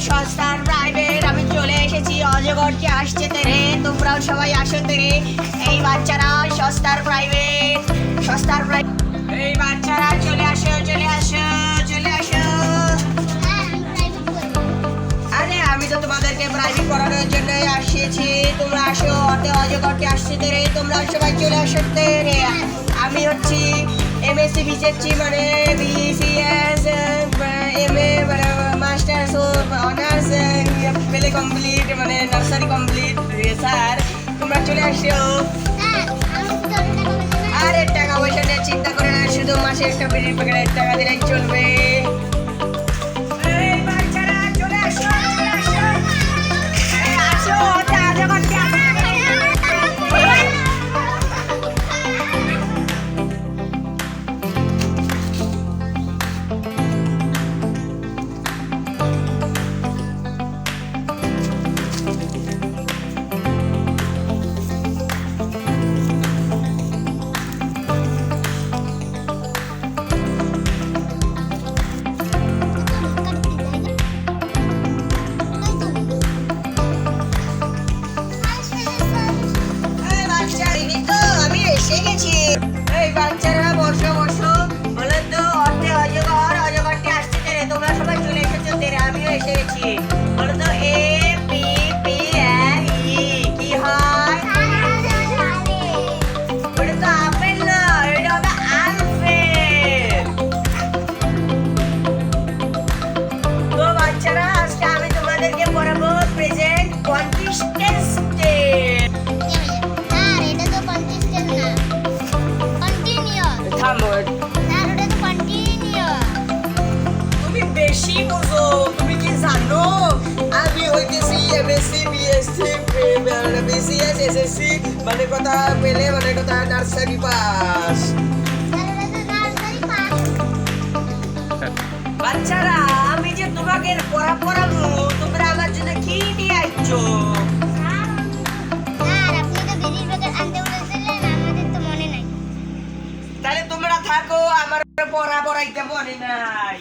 সস্তার প্রাইভেট আমি চলে এসেছি অজগরকে আসছে তেরে তোমরাও সবাই আসো তেরে এই বাচ্চারা সস্তার প্রাইভেট এই বাচ্চারা চলে আসো আরে আমি তো তোমাদেরকে প্রাইভেট পড়ানোর জন্য আসিয়েছি তোমরা আসো অজগরকে আসছে তেরে তোমরা সবাই চলে আসো তেরে আমি হচ্ছি এমএসসি বিজেপি মানে বিসিএস এমএ মানে মাস্টার্স অনার্স পেলে কমপ্লিট মানে নার্সারি কমপ্লিট স্যার তোমরা চলে আসো আরে টাকা পয়সা নিয়ে চিন্তা করে না শুধু মাসে একটা বিড়ির প্যাকেটের টাকা দিলেই চলবে বাচ্চারা বসো বলে তো অজগরটি আসছে তেরে তোমরা সবাই চলে এসেছো তেরে আমিও এসে গেছি বলে তো APPLE কি হয় ওটা তো আপেল না এটা হবে আলফেল তো বাচ্চারা আজকে আমি তোমাদেরকে পড়াবো প্রেজেন্ট কন্টিনিউয়াস টেন্স তুমি বেশি বুঝো তুমি কি জানো আমি হইতেছি এমএসসি বিএসসি বিসিএস এসএসসি মানে কথা পেলে মানে কথা নার্সারি পাস বাচ্চারা আমি যে তোমাকে পড়াবো তোমরা আমার জন্য কি নিয়ে আসছো তাহলে তোমরা থাকো আমার পড়াইতে মনে নাই